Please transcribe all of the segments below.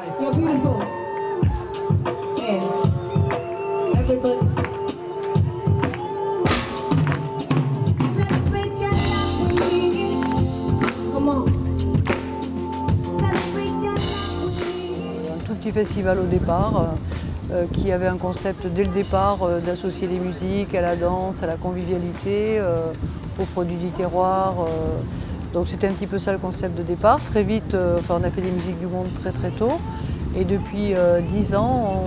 You're beautiful. Yeah. Everybody. Celebrate your love with me. Come on. Celebrate your love with me. Un tout petit festival au départ qui avait un concept dès le départ d'associer les musiques à la danse, à la convivialité, aux produits du terroir. Donc c'était un petit peu ça le concept de départ. Très vite, on a fait des musiques du monde très très tôt. Et depuis 10 ans,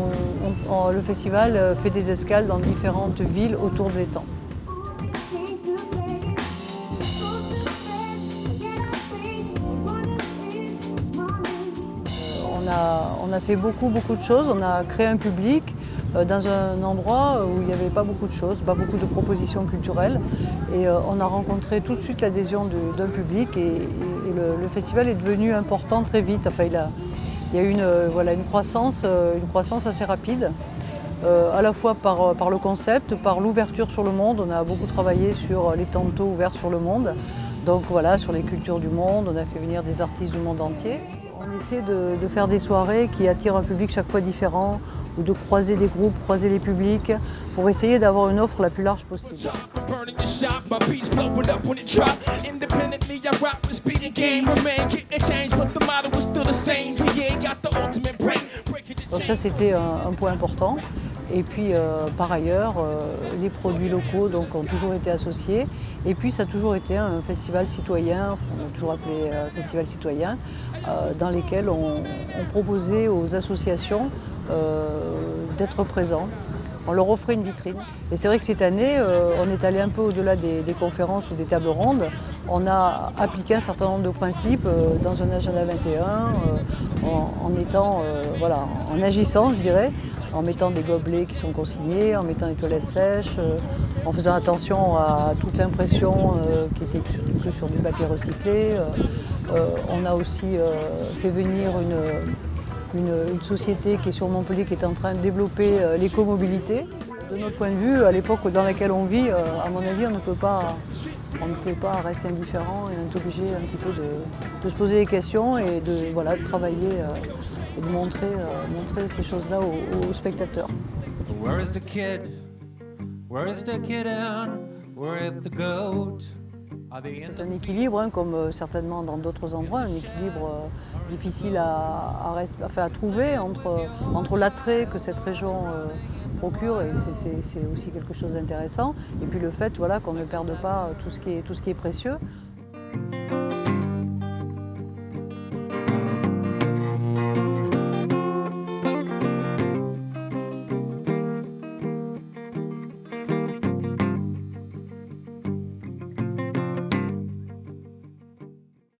le festival fait des escales dans différentes villes autour de l'étang. On a fait beaucoup de choses. On a créé un public dans un endroit où il n'y avait pas beaucoup de choses, pas beaucoup de propositions culturelles. Et on a rencontré tout de suite l'adhésion d'un public et le festival est devenu important très vite. Enfin, il y a eu une croissance assez rapide, à la fois par le concept, par l'ouverture sur le monde. On a beaucoup travaillé sur les tantôt ouverts sur le monde, donc voilà, sur les cultures du monde. On a fait venir des artistes du monde entier. On essaie de faire des soirées qui attirent un public chaque fois différent, ou de croiser des groupes, croiser les publics, pour essayer d'avoir une offre la plus large possible. Donc ça c'était un point important. Et puis par ailleurs, les produits locaux donc, ont toujours été associés. Et puis ça a toujours été un festival citoyen, on a toujours appelé festival citoyen, dans lesquels on proposait aux associations d'être présents. On leur offrait une vitrine. Et c'est vrai que cette année, on est allé un peu au-delà des conférences ou des tables rondes. On a appliqué un certain nombre de principes dans un agenda 21, en agissant, je dirais, en mettant des gobelets qui sont consignés, en mettant des toilettes sèches, en faisant attention à toute l'impression qui était que sur du papier recyclé. On a aussi fait venir une société qui est sur Montpellier qui est en train de développer l'écomobilité. De notre point de vue, à l'époque dans laquelle on vit, à mon avis, on ne peut pas rester indifférent et on est obligé un petit peu de se poser des questions et de travailler et de montrer ces choses-là aux spectateurs. Where is the kid? Where is the kitten? Where is the goat? C'est un équilibre, comme certainement dans d'autres endroits, un équilibre difficile à trouver entre l'attrait que cette région procure, et c'est aussi quelque chose d'intéressant, et puis le fait qu'on ne perde pas tout ce qui est précieux.